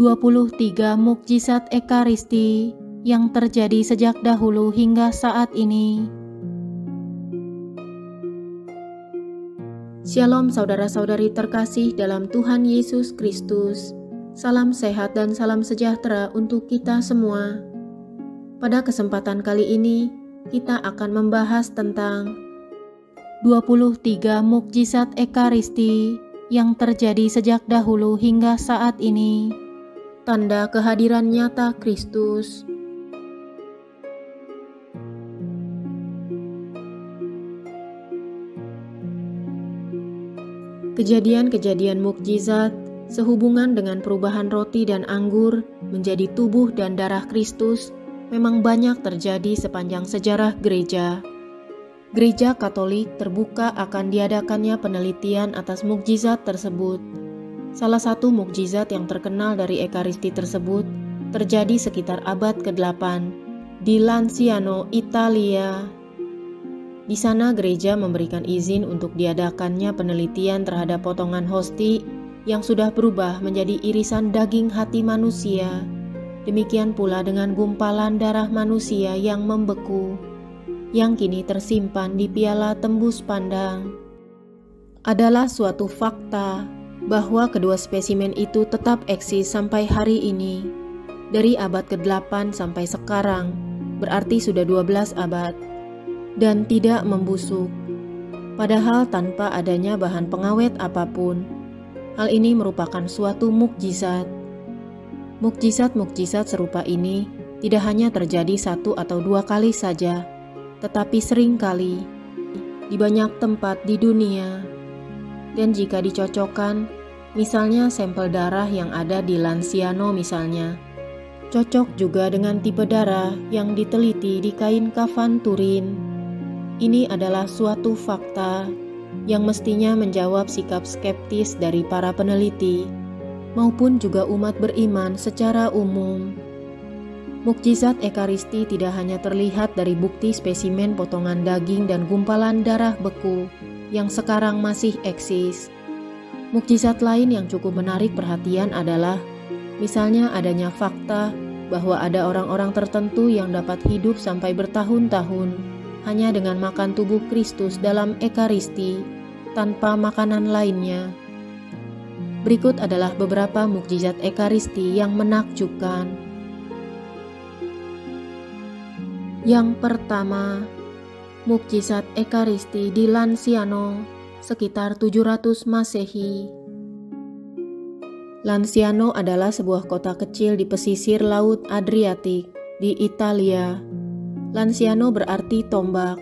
23 mukjizat Ekaristi yang terjadi sejak dahulu hingga saat ini. Shalom saudara-saudari terkasih dalam Tuhan Yesus Kristus. Salam sehat dan salam sejahtera untuk kita semua. Pada kesempatan kali ini, kita akan membahas tentang 23 mukjizat Ekaristi yang terjadi sejak dahulu hingga saat ini. Tanda kehadiran nyata Kristus. Kejadian-kejadian mukjizat sehubungan dengan perubahan roti dan anggur menjadi tubuh dan darah Kristus memang banyak terjadi sepanjang sejarah gereja. Gereja Katolik terbuka akan diadakannya penelitian atas mukjizat tersebut. Salah satu mukjizat yang terkenal dari Ekaristi tersebut terjadi sekitar abad ke-8 di Lanciano, Italia. Di sana gereja memberikan izin untuk diadakannya penelitian terhadap potongan hosti yang sudah berubah menjadi irisan daging hati manusia. Demikian pula dengan gumpalan darah manusia yang membeku, yang kini tersimpan di piala tembus pandang. Adalah suatu fakta bahwa kedua spesimen itu tetap eksis sampai hari ini. Dari abad ke-8 sampai sekarang, berarti sudah 12 abad, dan tidak membusuk. Padahal tanpa adanya bahan pengawet apapun. Hal ini merupakan suatu mukjizat. Mukjizat-mukjizat serupa ini tidak hanya terjadi 1 atau 2 kali saja, tetapi sering kali di banyak tempat di dunia. Dan jika dicocokkan, misalnya sampel darah yang ada di Lanciano misalnya, cocok juga dengan tipe darah yang diteliti di kain kafan Turin. Ini adalah suatu fakta yang mestinya menjawab sikap skeptis dari para peneliti maupun juga umat beriman secara umum. Mukjizat Ekaristi tidak hanya terlihat dari bukti spesimen potongan daging dan gumpalan darah beku yang sekarang masih eksis. Mukjizat lain yang cukup menarik perhatian adalah misalnya adanya fakta bahwa ada orang-orang tertentu yang dapat hidup sampai bertahun-tahun hanya dengan makan tubuh Kristus dalam Ekaristi tanpa makanan lainnya. Berikut adalah beberapa mukjizat Ekaristi yang menakjubkan. Yang pertama, mukjizat Ekaristi di Lanciano sekitar 700 Masehi. Lanciano adalah sebuah kota kecil di pesisir Laut Adriatik di Italia. Lanciano berarti tombak.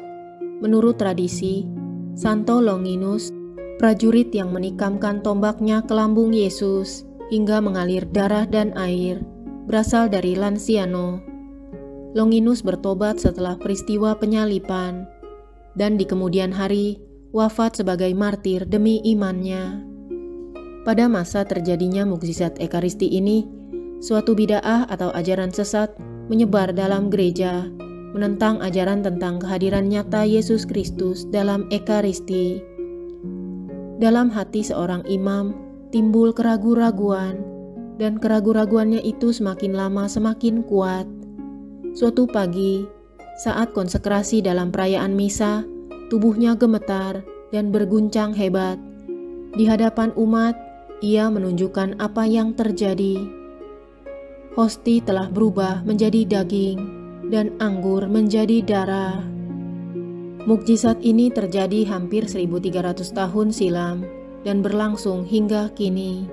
Menurut tradisi, Santo Longinus, prajurit yang menikamkan tombaknya ke lambung Yesus hingga mengalir darah dan air, berasal dari Lanciano. Longinus bertobat setelah peristiwa penyalipan, dan di kemudian hari wafat sebagai martir demi imannya. Pada masa terjadinya mukjizat Ekaristi ini, suatu bid'ah atau ajaran sesat menyebar dalam gereja, menentang ajaran tentang kehadiran nyata Yesus Kristus dalam Ekaristi. Dalam hati seorang imam timbul keraguan-raguan, dan keraguan-raguannya itu semakin lama semakin kuat. Suatu pagi, saat konsekrasi dalam perayaan misa, tubuhnya gemetar dan berguncang hebat. Di hadapan umat, ia menunjukkan apa yang terjadi. Hosti telah berubah menjadi daging, dan anggur menjadi darah. Mukjizat ini terjadi hampir 1300 tahun silam dan berlangsung hingga kini.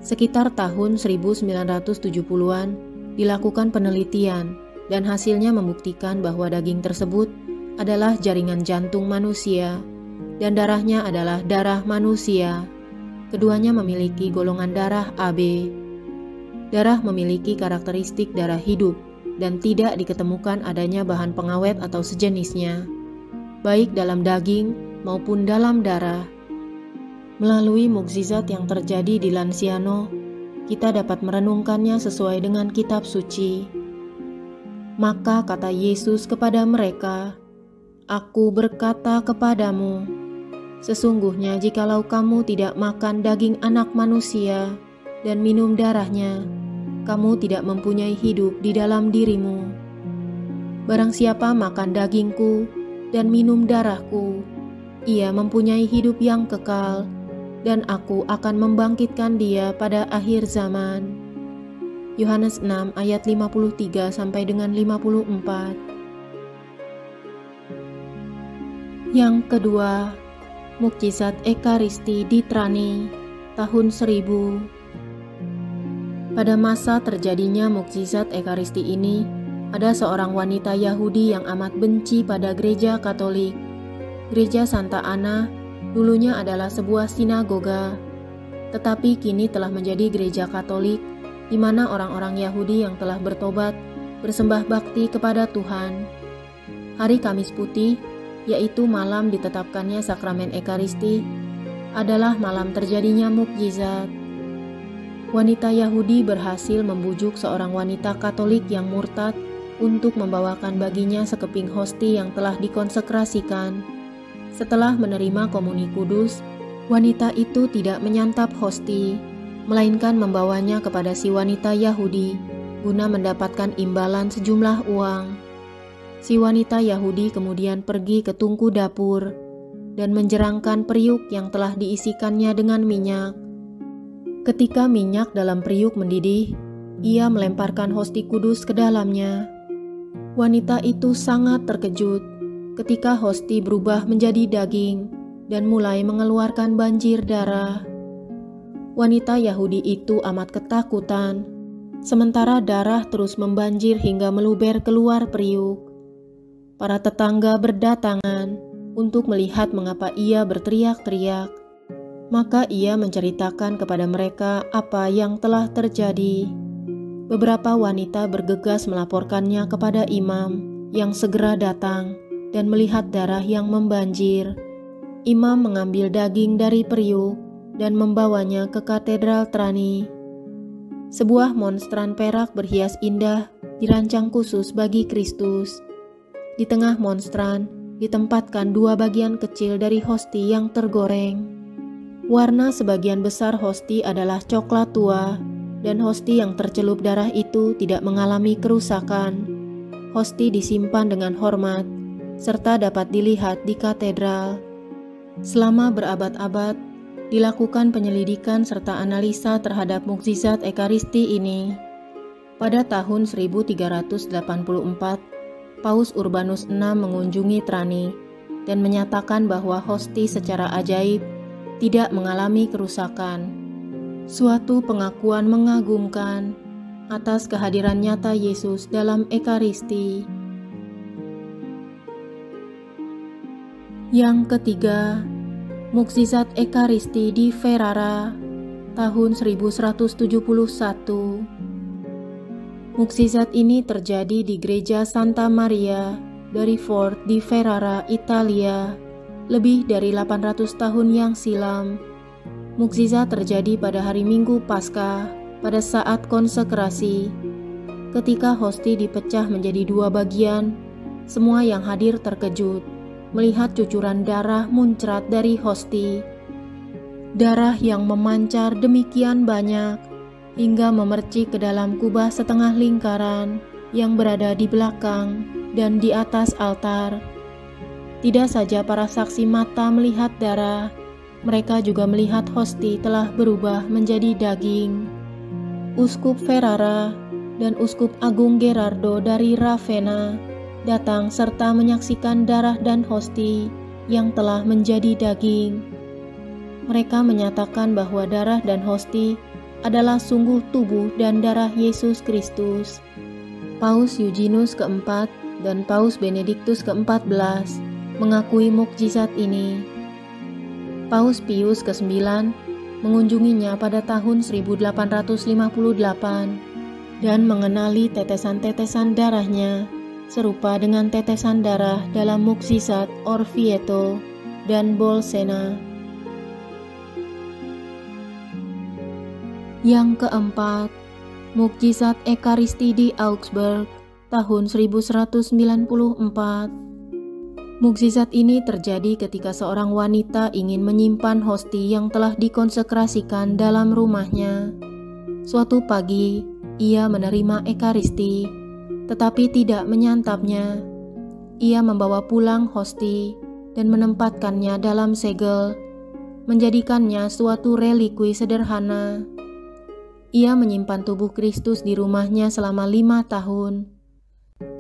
Sekitar tahun 1970-an dilakukan penelitian dan hasilnya membuktikan bahwa daging tersebut adalah jaringan jantung manusia dan darahnya adalah darah manusia. Keduanya memiliki golongan darah AB. Darah memiliki karakteristik darah hidup dan tidak diketemukan adanya bahan pengawet atau sejenisnya, baik dalam daging maupun dalam darah. Melalui mukjizat yang terjadi di Lanciano, kita dapat merenungkannya sesuai dengan kitab suci. Maka kata Yesus kepada mereka, "Aku berkata kepadamu, sesungguhnya jikalau kamu tidak makan daging anak manusia dan minum darahnya, kamu tidak mempunyai hidup di dalam dirimu. Barang siapa makan dagingku dan minum darahku, ia mempunyai hidup yang kekal, dan aku akan membangkitkan dia pada akhir zaman. Yohanes 6 ayat 53 sampai dengan 54. Yang kedua, mukjizat Ekaristi di Trani, tahun 1000. Pada masa terjadinya mukjizat Ekaristi ini, ada seorang wanita Yahudi yang amat benci pada gereja Katolik. Gereja Santa Ana dulunya adalah sebuah sinagoga, tetapi kini telah menjadi gereja Katolik, di mana orang-orang Yahudi yang telah bertobat bersembah bakti kepada Tuhan. Hari Kamis Putih, yaitu malam ditetapkannya sakramen Ekaristi, adalah malam terjadinya mukjizat. Wanita Yahudi berhasil membujuk seorang wanita Katolik yang murtad untuk membawakan baginya sekeping hosti yang telah dikonsekrasikan. Setelah menerima komuni kudus, wanita itu tidak menyantap hosti, melainkan membawanya kepada si wanita Yahudi guna mendapatkan imbalan sejumlah uang. Si wanita Yahudi kemudian pergi ke tungku dapur dan menjerangkan periuk yang telah diisikannya dengan minyak. Ketika minyak dalam periuk mendidih, ia melemparkan hosti kudus ke dalamnya. Wanita itu sangat terkejut ketika hosti berubah menjadi daging dan mulai mengeluarkan banjir darah. Wanita Yahudi itu amat ketakutan, sementara darah terus membanjir hingga meluber keluar periuk. Para tetangga berdatangan untuk melihat mengapa ia berteriak-teriak. Maka ia menceritakan kepada mereka apa yang telah terjadi. Beberapa wanita bergegas melaporkannya kepada imam yang segera datang dan melihat darah yang membanjir. Imam mengambil daging dari periuk dan membawanya ke katedral Trani. Sebuah monstran perak berhias indah dirancang khusus bagi Kristus. Di tengah monstran ditempatkan dua bagian kecil dari hosti yang tergoreng. Warna sebagian besar hosti adalah coklat tua, dan hosti yang tercelup darah itu tidak mengalami kerusakan. Hosti disimpan dengan hormat, serta dapat dilihat di katedral. Selama berabad-abad, dilakukan penyelidikan serta analisa terhadap mukjizat Ekaristi ini. Pada tahun 1384, Paus Urbanus VI mengunjungi Trani dan menyatakan bahwa hosti secara ajaib tidak mengalami kerusakan. Suatu pengakuan mengagumkan atas kehadiran nyata Yesus dalam Ekaristi. Yang ketiga, mukjizat Ekaristi di Ferrara, tahun 1171. Mukjizat ini terjadi di gereja Santa Maria dari Fort di Ferrara, Italia, lebih dari 800 tahun yang silam. Mukjizat terjadi pada hari Minggu Paskah pada saat konsekrasi. Ketika hosti dipecah menjadi dua bagian, semua yang hadir terkejut melihat cucuran darah muncrat dari hosti. Darah yang memancar demikian banyak hingga memercik ke dalam kubah setengah lingkaran yang berada di belakang dan di atas altar. Tidak saja para saksi mata melihat darah, mereka juga melihat hosti telah berubah menjadi daging. Uskup Ferrara dan Uskup Agung Gerardo dari Ravenna datang serta menyaksikan darah dan hosti yang telah menjadi daging. Mereka menyatakan bahwa darah dan hosti adalah sungguh tubuh dan darah Yesus Kristus. Paus Eugenius keempat dan Paus Benediktus ke-14 mengakui mukjizat ini. Paus Pius ke-9 mengunjunginya pada tahun 1858 dan mengenali tetesan-tetesan darahnya serupa dengan tetesan darah dalam mukjizat Orvieto dan Bolsena. Yang keempat, mukjizat Ekaristi di Augsburg tahun 1194. Mukjizat ini terjadi ketika seorang wanita ingin menyimpan hosti yang telah dikonsekrasikan dalam rumahnya. Suatu pagi, ia menerima Ekaristi, tetapi tidak menyantapnya. Ia membawa pulang hosti dan menempatkannya dalam segel, menjadikannya suatu relikwi sederhana. Ia menyimpan tubuh Kristus di rumahnya selama 5 tahun.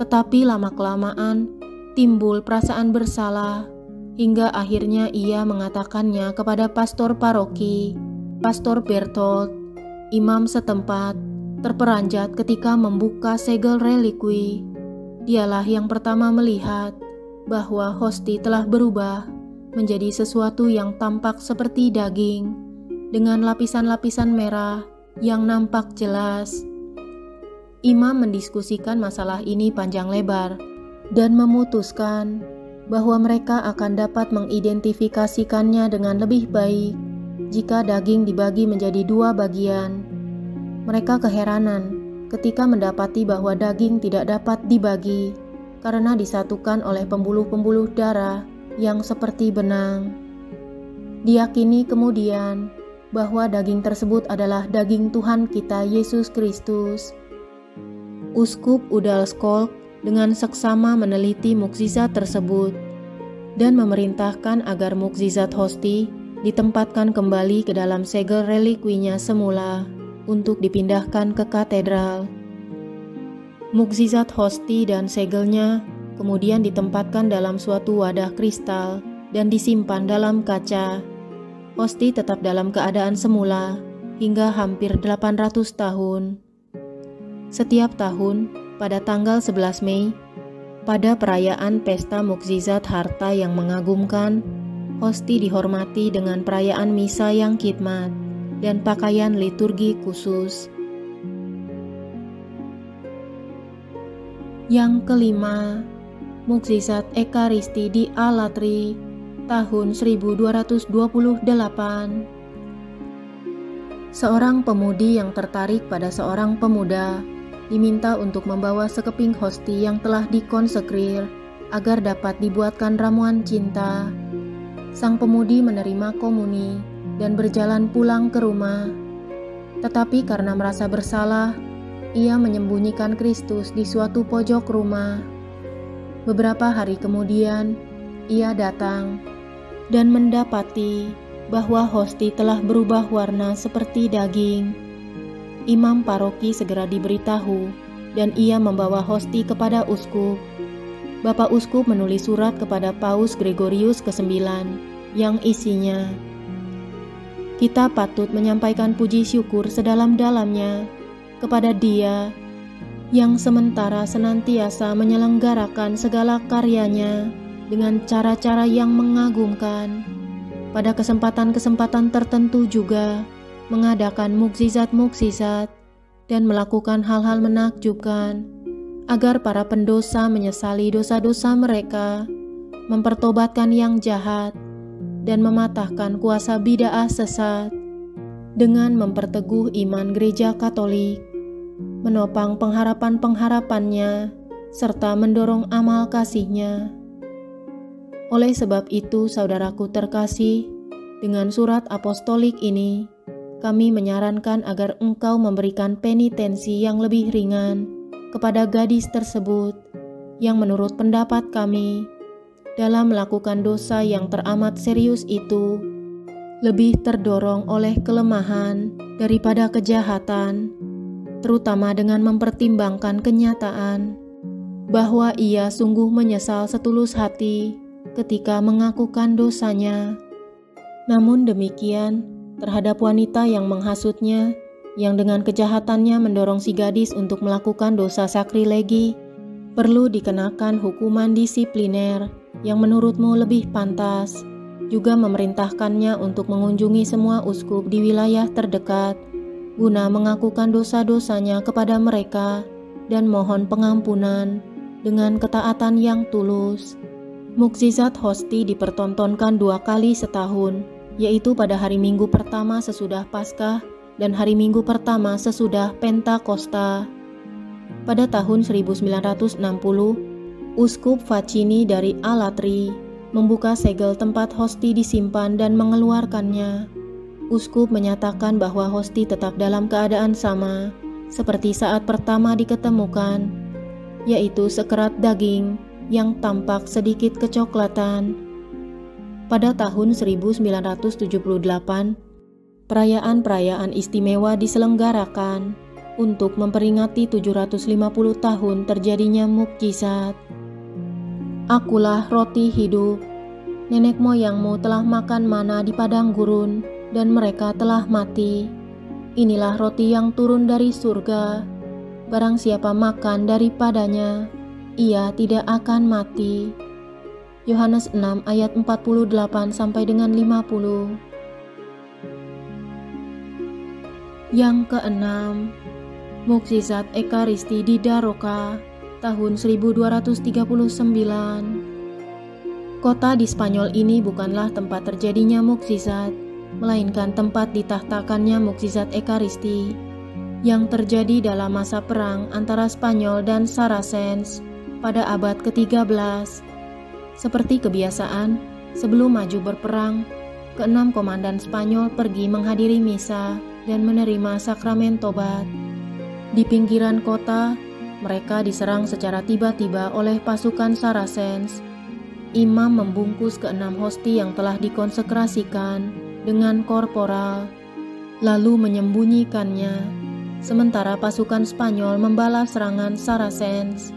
Tetapi lama-kelamaan timbul perasaan bersalah, hingga akhirnya ia mengatakannya kepada pastor paroki, Pastor Bertolt, imam setempat, terperanjat ketika membuka segel relikwi. Dialah yang pertama melihat bahwa hosti telah berubah menjadi sesuatu yang tampak seperti daging, dengan lapisan-lapisan merah yang nampak jelas. Imam mendiskusikan masalah ini panjang lebar dan memutuskan bahwa mereka akan dapat mengidentifikasikannya dengan lebih baik jika daging dibagi menjadi 2 bagian. Mereka keheranan ketika mendapati bahwa daging tidak dapat dibagi karena disatukan oleh pembuluh-pembuluh darah yang seperti benang. Diyakini kemudian bahwa daging tersebut adalah daging Tuhan kita Yesus Kristus. Uskup Udalskolk dengan seksama meneliti mukjizat tersebut dan memerintahkan agar mukjizat hosti ditempatkan kembali ke dalam segel relikwinya semula untuk dipindahkan ke katedral. Mukjizat hosti dan segelnya kemudian ditempatkan dalam suatu wadah kristal dan disimpan dalam kaca. Hosti tetap dalam keadaan semula hingga hampir 800 tahun. Setiap tahun, pada tanggal 11 Mei, pada perayaan pesta mukjizat harta yang mengagumkan, hosti dihormati dengan perayaan misa yang khidmat dan pakaian liturgi khusus. Yang kelima, mukjizat Ekaristi di Alatri tahun 1228. Seorang pemudi yang tertarik pada seorang pemuda diminta untuk membawa sekeping hosti yang telah dikonsekrir agar dapat dibuatkan ramuan cinta. Sang pemudi menerima komuni dan berjalan pulang ke rumah. Tetapi karena merasa bersalah, ia menyembunyikan Kristus di suatu pojok rumah. Beberapa hari kemudian, ia datang dan mendapati bahwa hosti telah berubah warna seperti daging. Imam paroki segera diberitahu dan ia membawa hosti kepada uskup. Bapak uskup menulis surat kepada Paus Gregorius ke-9 yang isinya, "Kita patut menyampaikan puji syukur sedalam-dalamnya kepada Dia yang sementara senantiasa menyelenggarakan segala karyanya dengan cara-cara yang mengagumkan. Pada kesempatan-kesempatan tertentu juga mengadakan mukjizat-mukjizat dan melakukan hal-hal menakjubkan, agar para pendosa menyesali dosa-dosa mereka, mempertobatkan yang jahat, dan mematahkan kuasa bid'ah sesat, dengan memperteguh iman Gereja Katolik, menopang pengharapan-pengharapannya, serta mendorong amal kasih-Nya. Oleh sebab itu, saudaraku terkasih, dengan surat apostolik ini, kami menyarankan agar engkau memberikan penitensi yang lebih ringan kepada gadis tersebut yang menurut pendapat kami dalam melakukan dosa yang teramat serius itu lebih terdorong oleh kelemahan daripada kejahatan, terutama dengan mempertimbangkan kenyataan bahwa ia sungguh menyesal setulus hati ketika mengakukan dosanya. Namun demikian, terhadap wanita yang menghasutnya, yang dengan kejahatannya mendorong si gadis untuk melakukan dosa sakrilegi, perlu dikenakan hukuman disipliner yang menurutmu lebih pantas. Juga memerintahkannya untuk mengunjungi semua uskup di wilayah terdekat, guna mengakukan dosa-dosanya kepada mereka dan mohon pengampunan dengan ketaatan yang tulus. Mukjizat hosti dipertontonkan 2 kali setahun, yaitu pada hari Minggu pertama sesudah Paskah dan hari Minggu pertama sesudah Pentakosta. Pada tahun 1960, Uskup Facini dari Alatri membuka segel tempat hosti disimpan dan mengeluarkannya. Uskup menyatakan bahwa hosti tetap dalam keadaan sama seperti saat pertama diketemukan, yaitu sekerat daging yang tampak sedikit kecoklatan. Pada tahun 1978, perayaan-perayaan istimewa diselenggarakan untuk memperingati 750 tahun terjadinya mukjizat. Akulah roti hidup. Nenek moyangmu telah makan mana di padang gurun, dan mereka telah mati. Inilah roti yang turun dari surga. Barang siapa makan daripadanya, ia tidak akan mati. Yohanes 6 ayat 48 sampai dengan 50. Yang keenam, mukjizat Ekaristi di Daroca tahun 1239. Kota di Spanyol ini bukanlah tempat terjadinya mukjizat, melainkan tempat ditahtakannya mukjizat Ekaristi yang terjadi dalam masa perang antara Spanyol dan Saracens pada abad ke-13. Seperti kebiasaan, sebelum maju berperang, keenam komandan Spanyol pergi menghadiri misa dan menerima sakramen tobat. Di pinggiran kota, mereka diserang secara tiba-tiba oleh pasukan Saracens. Imam membungkus keenam hosti yang telah dikonsekrasikan dengan korporal, lalu menyembunyikannya, sementara pasukan Spanyol membalas serangan Saracens.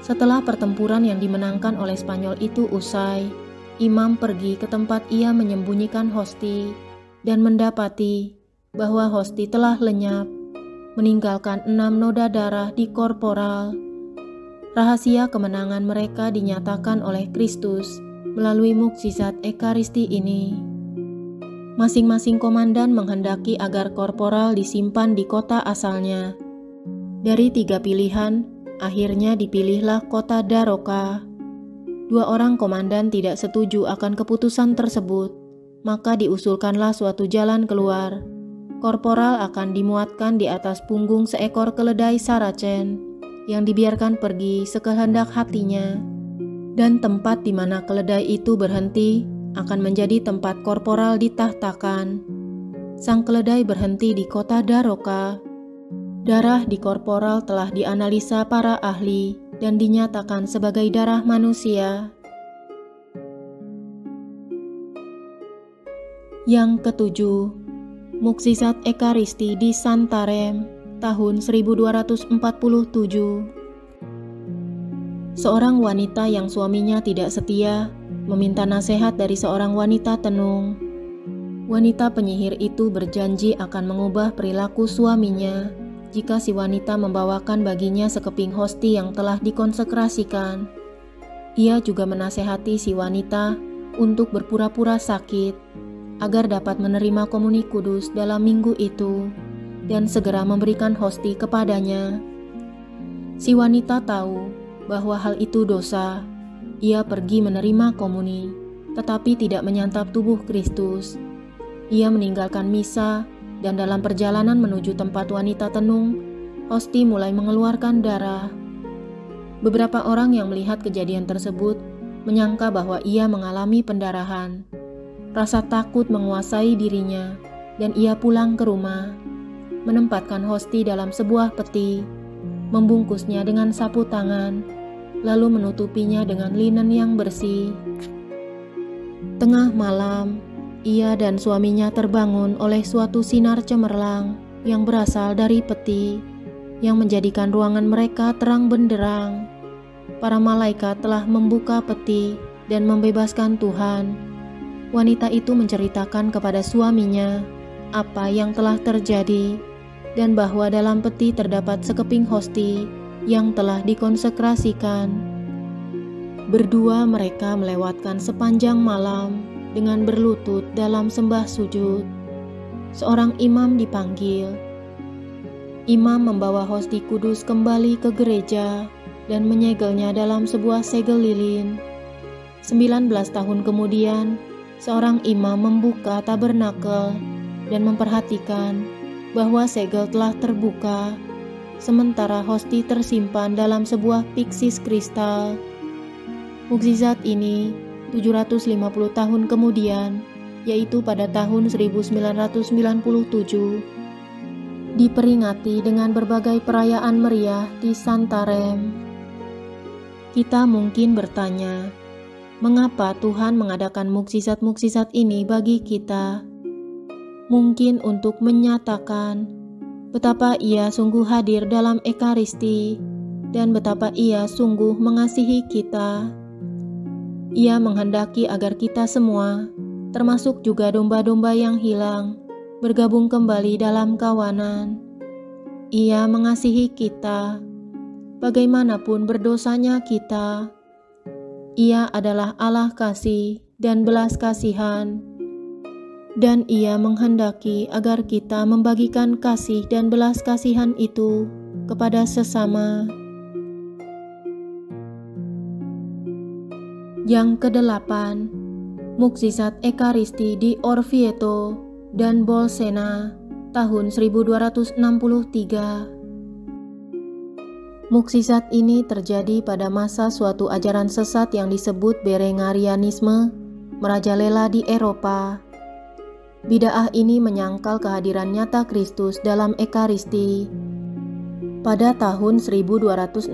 Setelah pertempuran yang dimenangkan oleh Spanyol itu usai, Imam pergi ke tempat ia menyembunyikan hosti dan mendapati bahwa hosti telah lenyap, meninggalkan 6 noda darah di korporal. Rahasia kemenangan mereka dinyatakan oleh Kristus melalui mukjizat Ekaristi ini. Masing-masing komandan menghendaki agar korporal disimpan di kota asalnya. Dari 3 pilihan, akhirnya dipilihlah kota Daroca. 2 orang komandan tidak setuju akan keputusan tersebut, maka diusulkanlah suatu jalan keluar. Korporal akan dimuatkan di atas punggung seekor keledai Saracen yang dibiarkan pergi sekehendak hatinya, dan tempat di mana keledai itu berhenti akan menjadi tempat korporal ditahtakan. Sang keledai berhenti di kota Daroca. Darah di korporal telah dianalisa para ahli dan dinyatakan sebagai darah manusia. Yang ketujuh, mukjizat Ekaristi di Santarém tahun 1247. Seorang wanita yang suaminya tidak setia meminta nasihat dari seorang wanita tenung. Wanita penyihir itu berjanji akan mengubah perilaku suaminya jika si wanita membawakan baginya sekeping hosti yang telah dikonsekrasikan. Ia juga menasehati si wanita untuk berpura-pura sakit agar dapat menerima komuni kudus dalam minggu itu dan segera memberikan hosti kepadanya. Si wanita tahu bahwa hal itu dosa. Ia pergi menerima komuni, tetapi tidak menyantap tubuh Kristus. Ia meninggalkan misa, dan dalam perjalanan menuju tempat wanita tenung, hosti mulai mengeluarkan darah. Beberapa orang yang melihat kejadian tersebut menyangka bahwa ia mengalami pendarahan. Rasa takut menguasai dirinya, dan ia pulang ke rumah, menempatkan hosti dalam sebuah peti, membungkusnya dengan sapu tangan, lalu menutupinya dengan linen yang bersih. Tengah malam, ia dan suaminya terbangun oleh suatu sinar cemerlang yang berasal dari peti, yang menjadikan ruangan mereka terang benderang. Para malaikat telah membuka peti dan membebaskan Tuhan. Wanita itu menceritakan kepada suaminya apa yang telah terjadi, dan bahwa dalam peti terdapat sekeping hosti yang telah dikonsekrasikan. Berdua mereka melewatkan sepanjang malam dengan berlutut dalam sembah sujud. Seorang imam dipanggil. Imam membawa hosti kudus kembali ke gereja dan menyegelnya dalam sebuah segel lilin. 19 tahun kemudian, seorang imam membuka tabernakel dan memperhatikan bahwa segel telah terbuka, sementara hosti tersimpan dalam sebuah piksis kristal. Mukjizat ini 750 tahun kemudian, yaitu pada tahun 1997, diperingati dengan berbagai perayaan meriah di Santarem. Kita mungkin bertanya, mengapa Tuhan mengadakan mukjizat-mukjizat ini bagi kita? Mungkin untuk menyatakan betapa Ia sungguh hadir dalam Ekaristi dan betapa Ia sungguh mengasihi kita. Ia menghendaki agar kita semua, termasuk juga domba-domba yang hilang, bergabung kembali dalam kawanan. Ia mengasihi kita, bagaimanapun berdosanya kita. Ia adalah Allah kasih dan belas kasihan, dan Ia menghendaki agar kita membagikan kasih dan belas kasihan itu kepada sesama. Yang kedelapan, mukjizat Ekaristi di Orvieto dan Bolsena tahun 1263. Mukjizat ini terjadi pada masa suatu ajaran sesat yang disebut Berengarianisme merajalela di Eropa. Bid'ah ini menyangkal kehadiran nyata Kristus dalam Ekaristi. Pada tahun 1263,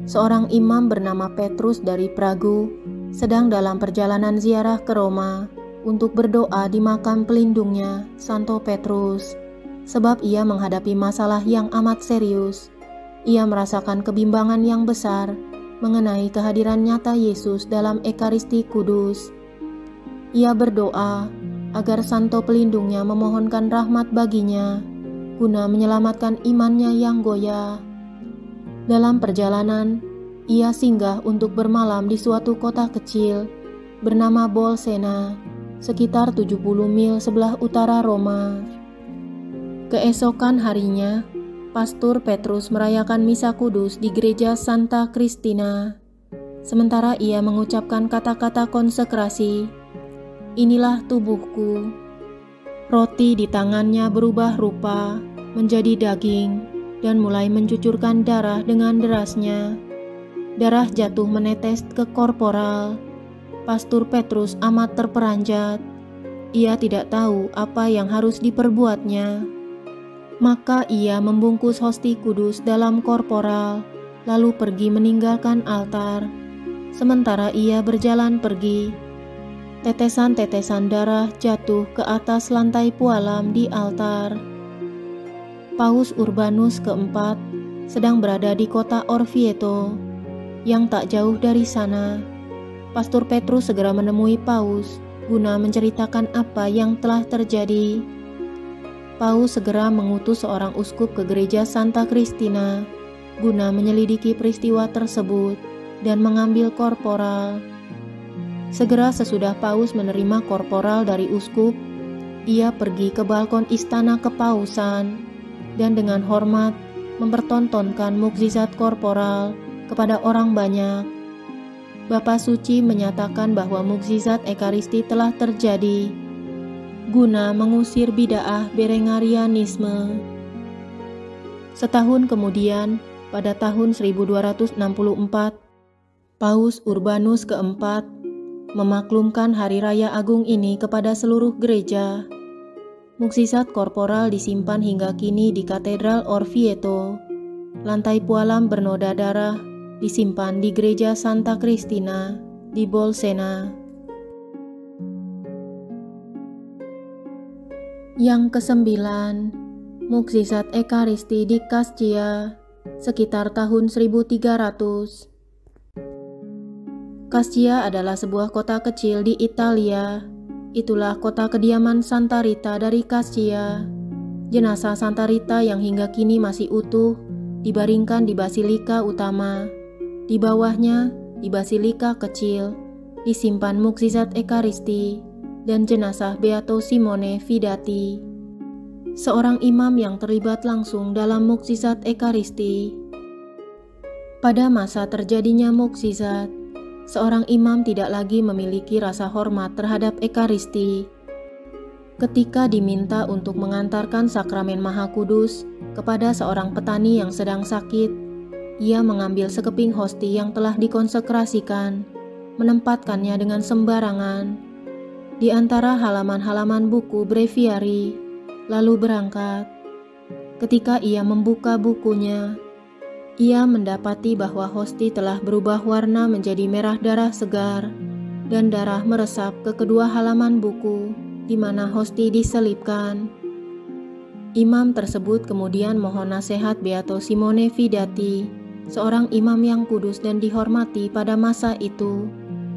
seorang imam bernama Petrus dari Pragu sedang dalam perjalanan ziarah ke Roma untuk berdoa di makam pelindungnya, Santo Petrus. Sebab ia menghadapi masalah yang amat serius. Ia merasakan kebimbangan yang besar mengenai kehadiran nyata Yesus dalam Ekaristi Kudus. Ia berdoa agar Santo pelindungnya memohonkan rahmat baginya, guna menyelamatkan imannya yang goyah. Dalam perjalanan, ia singgah untuk bermalam di suatu kota kecil bernama Bolsena, sekitar 70 mil sebelah utara Roma. Keesokan harinya, Pastor Petrus merayakan misa kudus di gereja Santa Cristina. Sementara ia mengucapkan kata-kata konsekrasi, "Inilah tubuhku." Roti di tangannya berubah rupa menjadi daging dan mulai mencucurkan darah dengan derasnya. Darah jatuh menetes ke korporal. Pastor Petrus amat terperanjat. Ia tidak tahu apa yang harus diperbuatnya. Maka ia membungkus hosti kudus dalam korporal, lalu pergi meninggalkan altar. Sementara ia berjalan pergi, tetesan-tetesan darah jatuh ke atas lantai pualam di altar. Paus Urbanus keempat sedang berada di kota Orvieto, yang tak jauh dari sana. Pastor Petrus segera menemui Paus guna menceritakan apa yang telah terjadi. Paus segera mengutus seorang uskup ke gereja Santa Cristina guna menyelidiki peristiwa tersebut dan mengambil korporal. Segera sesudah Paus menerima korporal dari uskup, ia pergi ke balkon istana kepausan dan dengan hormat mempertontonkan mukjizat korporal kepada orang banyak. Bapa Suci menyatakan bahwa mukjizat Ekaristi telah terjadi guna mengusir bid'ah Berengarianisme. Setahun kemudian, pada tahun 1264, Paus Urbanus keempat memaklumkan Hari Raya Agung ini kepada seluruh gereja. Mukjizat korporal disimpan hingga kini di Katedral Orvieto. Lantai pualam bernoda darah disimpan di gereja Santa Cristina di Bolsena. Yang kesembilan, mukjizat Ekaristi di Cascia sekitar tahun 1300. Cascia adalah sebuah kota kecil di Italia. Itulah kota kediaman Santa Rita dari Cascia. Jenazah Santa Rita yang hingga kini masih utuh dibaringkan di Basilika Utama. Di bawahnya, di Basilika Kecil, disimpan mukjizat Ekaristi dan jenazah Beato Simone Fidati, seorang imam yang terlibat langsung dalam mukjizat Ekaristi. Pada masa terjadinya mukjizat, seorang imam tidak lagi memiliki rasa hormat terhadap Ekaristi. Ketika diminta untuk mengantarkan sakramen Maha Kudus kepada seorang petani yang sedang sakit, ia mengambil sekeping hosti yang telah dikonsekrasikan, menempatkannya dengan sembarangan di antara halaman-halaman buku breviari, lalu berangkat. Ketika ia membuka bukunya, ia mendapati bahwa hosti telah berubah warna menjadi merah darah segar, dan darah meresap ke kedua halaman buku di mana hosti diselipkan. Imam tersebut kemudian mohon nasihat Beato Simone Fidati, seorang imam yang kudus dan dihormati pada masa itu.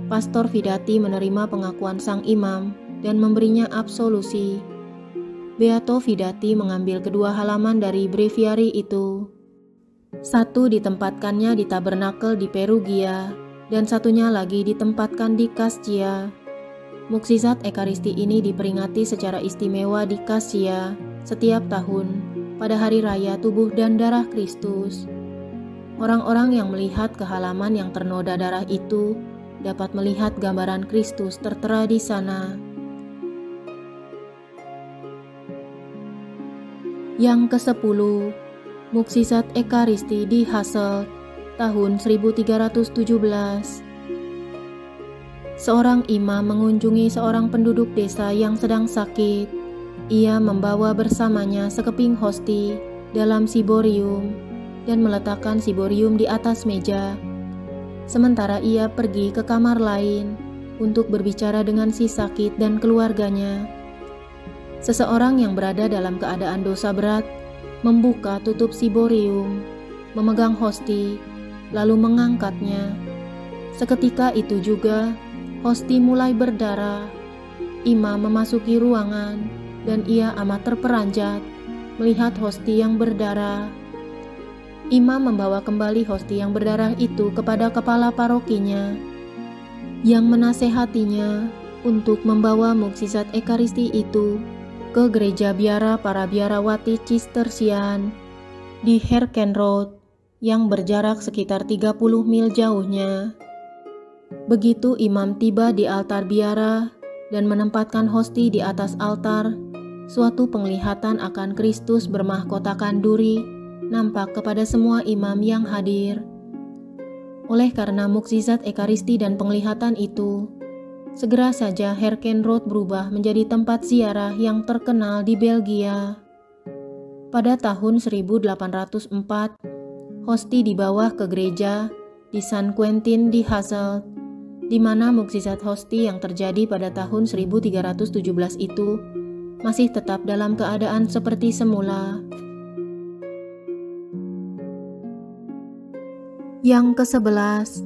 Pastor Fidati menerima pengakuan sang imam dan memberinya absolusi. Beato Fidati mengambil kedua halaman dari breviari itu. Satu ditempatkannya di tabernakel di Perugia, dan satunya lagi ditempatkan di Cascia. Mukjizat Ekaristi ini diperingati secara istimewa di Cascia setiap tahun pada hari raya tubuh dan darah Kristus. Orang-orang yang melihat ke halaman yang ternoda darah itu dapat melihat gambaran Kristus tertera di sana. Yang ke-10, Mukjizat Ekaristi di Hasselt, tahun 1317. Seorang imam mengunjungi seorang penduduk desa yang sedang sakit. Ia membawa bersamanya sekeping hosti dalam siborium dan meletakkan siborium di atas meja. Sementara ia pergi ke kamar lain untuk berbicara dengan si sakit dan keluarganya. Seseorang yang berada dalam keadaan dosa berat membuka tutup siborium, memegang hosti, lalu mengangkatnya. Seketika itu juga, hosti mulai berdarah. Imam memasuki ruangan, dan ia amat terperanjat melihat hosti yang berdarah. Imam membawa kembali hosti yang berdarah itu kepada kepala parokinya, yang menasehatinya untuk membawa mukjizat Ekaristi itu ke gereja biara para biarawati Cistercian di Herkenrode yang berjarak sekitar 30 mil jauhnya. Begitu imam tiba di altar biara dan menempatkan hosti di atas altar, suatu penglihatan akan Kristus bermahkotakan duri nampak kepada semua imam yang hadir. Oleh karena mukjizat Ekaristi dan penglihatan itu, segera saja Herkenrode berubah menjadi tempat ziarah yang terkenal di Belgia. Pada tahun 1804, hosti dibawa ke gereja di San Quentin di Hasselt, di mana mukjizat hosti yang terjadi pada tahun 1317 itu masih tetap dalam keadaan seperti semula. Yang ke-11,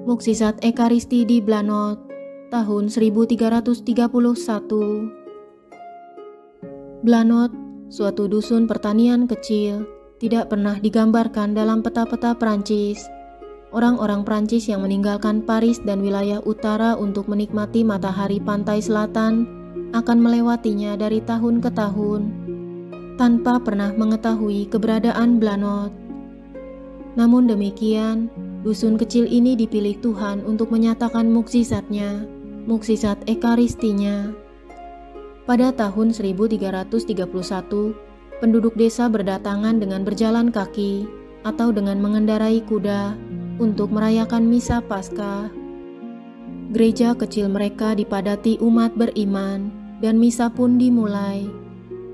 mukjizat Ekaristi di Blanot, tahun 1331. Blanot, suatu dusun pertanian kecil, tidak pernah digambarkan dalam peta-peta Prancis. Orang-orang Prancis yang meninggalkan Paris dan wilayah utara untuk menikmati matahari pantai selatan akan melewatinya dari tahun ke tahun, tanpa pernah mengetahui keberadaan Blanot. Namun demikian, dusun kecil ini dipilih Tuhan untuk menyatakan mukjizatnya, mukjizat Ekaristinya. Pada tahun 1331, penduduk desa berdatangan dengan berjalan kaki atau dengan mengendarai kuda untuk merayakan misa Paskah. Gereja kecil mereka dipadati umat beriman dan misa pun dimulai.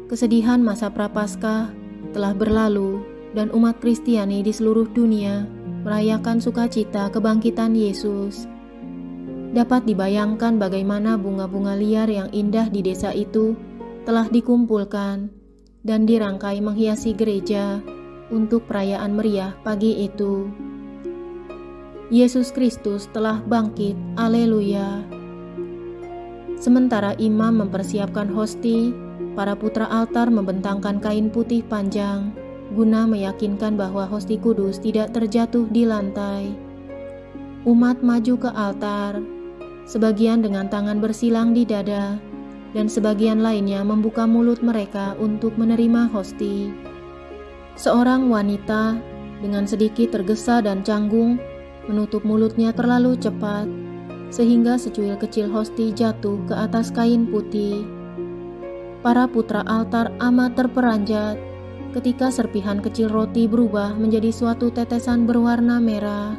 Kesedihan masa Prapaskah telah berlalu dan umat Kristiani di seluruh dunia merayakan sukacita kebangkitan Yesus. Dapat dibayangkan bagaimana bunga-bunga liar yang indah di desa itu telah dikumpulkan dan dirangkai menghiasi gereja untuk perayaan meriah pagi itu. Yesus Kristus telah bangkit, aleluya. Sementara imam mempersiapkan hosti, para putra altar membentangkan kain putih panjang guna meyakinkan bahwa hosti kudus tidak terjatuh di lantai. Umat maju ke altar, sebagian dengan tangan bersilang di dada, dan sebagian lainnya membuka mulut mereka untuk menerima hosti. Seorang wanita dengan sedikit tergesa dan canggung menutup mulutnya terlalu cepat, sehingga secuil kecil hosti jatuh ke atas kain putih. Para putra altar amat terperanjat ketika serpihan kecil roti berubah menjadi suatu tetesan berwarna merah.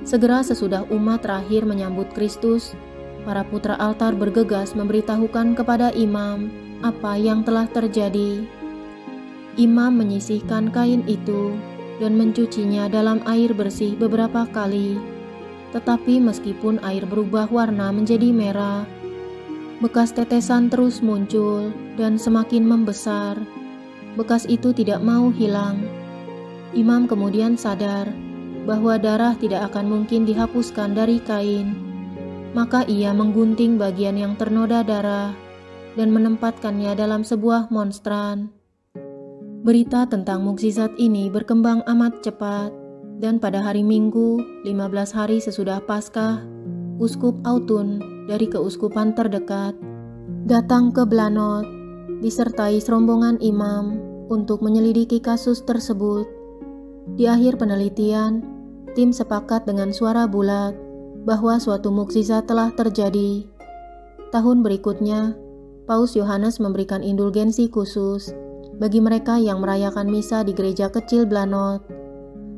Segera sesudah umat terakhir menyambut Kristus, para putra altar bergegas memberitahukan kepada imam apa yang telah terjadi. Imam menyisihkan kain itu dan mencucinya dalam air bersih beberapa kali. Tetapi meskipun air berubah warna menjadi merah, bekas tetesan terus muncul dan semakin membesar. Bekas itu tidak mau hilang. Imam kemudian sadar bahwa darah tidak akan mungkin dihapuskan dari kain. Maka ia menggunting bagian yang ternoda darah dan menempatkannya dalam sebuah monstran. Berita tentang mukjizat ini berkembang amat cepat, dan pada hari Minggu, 15 hari sesudah Paskah, Uskup Autun dari keuskupan terdekat datang ke Blanot, disertai serombongan imam untuk menyelidiki kasus tersebut. Di akhir penelitian, tim sepakat dengan suara bulat bahwa suatu mukjizat telah terjadi. Tahun berikutnya, Paus Yohanes memberikan indulgensi khusus bagi mereka yang merayakan misa di gereja kecil Blanot.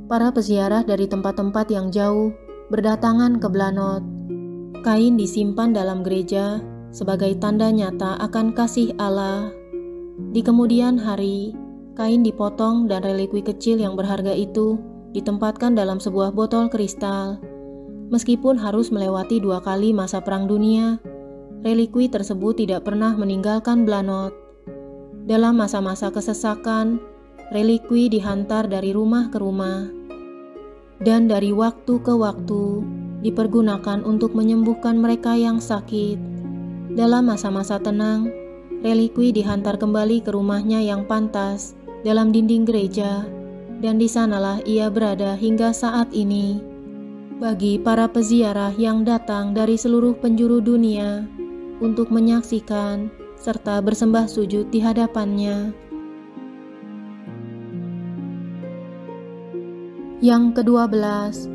Para peziarah dari tempat-tempat yang jauh berdatangan ke Blanot. Kain disimpan dalam gereja sebagai tanda nyata akan kasih Allah. Di kemudian hari, kain dipotong dan relikwi kecil yang berharga itu ditempatkan dalam sebuah botol kristal. Meskipun harus melewati 2 kali masa Perang Dunia, relikwi tersebut tidak pernah meninggalkan Blanot. Dalam masa-masa kesesakan, relikwi dihantar dari rumah ke rumah, dan dari waktu ke waktu dipergunakan untuk menyembuhkan mereka yang sakit. Dalam masa-masa tenang, relikwi dihantar kembali ke rumahnya yang pantas dalam dinding gereja, dan di sanalah ia berada hingga saat ini. Bagi para peziarah yang datang dari seluruh penjuru dunia untuk menyaksikan serta bersembah sujud di hadapannya. Yang ke-12,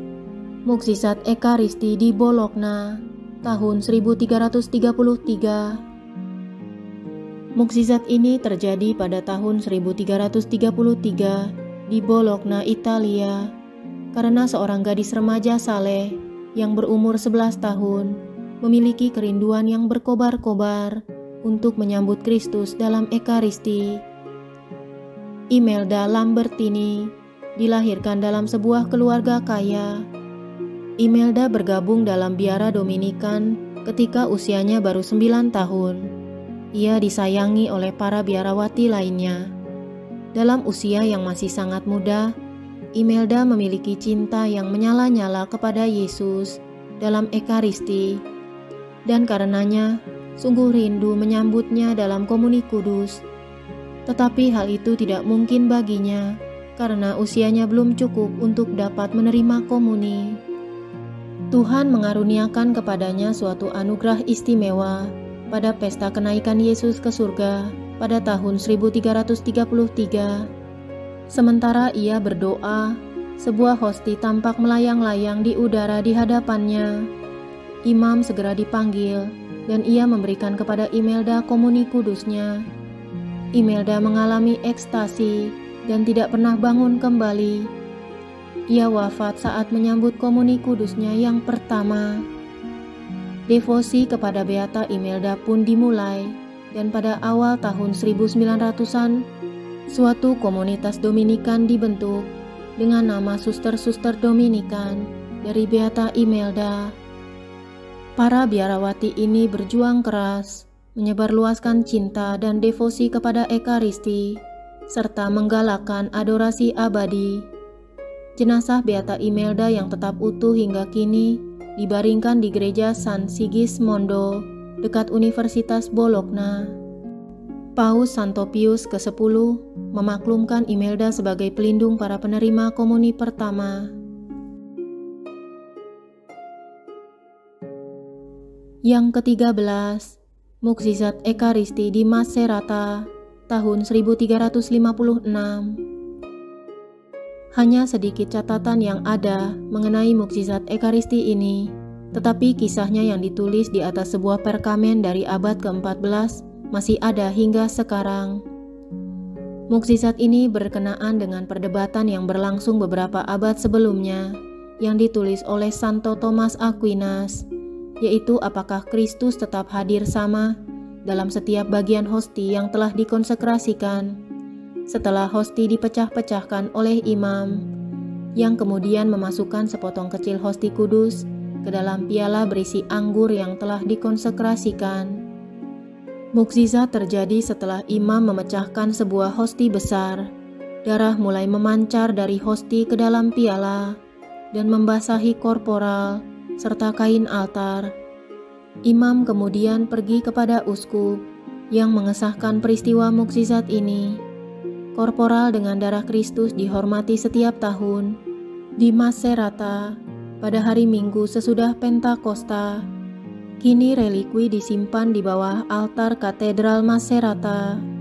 mukjizat Ekaristi di Bologna, tahun 1333. Mukjizat ini terjadi pada tahun 1333 di Bologna, Italia, karena seorang gadis remaja saleh yang berumur 11 tahun memiliki kerinduan yang berkobar-kobar untuk menyambut Kristus dalam Ekaristi. Imelda Lambertini dilahirkan dalam sebuah keluarga kaya. Imelda bergabung dalam biara Dominikan ketika usianya baru 9 tahun. Ia disayangi oleh para biarawati lainnya. Dalam usia yang masih sangat muda, Imelda memiliki cinta yang menyala-nyala kepada Yesus dalam Ekaristi, dan karenanya sungguh rindu menyambutnya dalam komuni kudus. Tetapi hal itu tidak mungkin baginya karena usianya belum cukup untuk dapat menerima komuni. Tuhan mengaruniakan kepadanya suatu anugerah istimewa pada pesta kenaikan Yesus ke surga pada tahun 1333. Sementara ia berdoa, sebuah hosti tampak melayang-layang di udara di hadapannya. Imam segera dipanggil dan ia memberikan kepada Imelda komuni kudusnya. Imelda mengalami ekstasi dan tidak pernah bangun kembali. Ia wafat saat menyambut komuni kudusnya yang pertama. Devosi kepada Beata Imelda pun dimulai, dan pada awal tahun 1900-an, suatu komunitas Dominikan dibentuk dengan nama Suster-Suster Dominikan dari Beata Imelda. Para biarawati ini berjuang keras, menyebarluaskan cinta dan devosi kepada Ekaristi, serta menggalakkan adorasi abadi. Jenazah Beata Imelda yang tetap utuh hingga kini dibaringkan di gereja San Sigismondo dekat Universitas Bologna. Paus Santo Pius ke-10 memaklumkan Imelda sebagai pelindung para penerima komuni pertama. Yang ke-13, mukjizat Ekaristi di Macerata, tahun 1356. Hanya sedikit catatan yang ada mengenai mukjizat Ekaristi ini, tetapi kisahnya yang ditulis di atas sebuah perkamen dari abad ke-14 masih ada hingga sekarang. Mukjizat ini berkenaan dengan perdebatan yang berlangsung beberapa abad sebelumnya, yang ditulis oleh Santo Thomas Aquinas, yaitu apakah Kristus tetap hadir sama dalam setiap bagian hosti yang telah dikonsekrasikan, Setelah hosti dipecah-pecahkan oleh imam, yang kemudian memasukkan sepotong kecil hosti kudus ke dalam piala berisi anggur yang telah dikonsekrasikan. Mukjizat terjadi setelah imam memecahkan sebuah hosti besar. Darah mulai memancar dari hosti ke dalam piala dan membasahi korporal serta kain altar. Imam kemudian pergi kepada uskup yang mengesahkan peristiwa mukjizat ini. Korporal dengan darah Kristus dihormati setiap tahun di Macerata pada hari Minggu sesudah Pentakosta. Kini relikwi disimpan di bawah altar Katedral Macerata.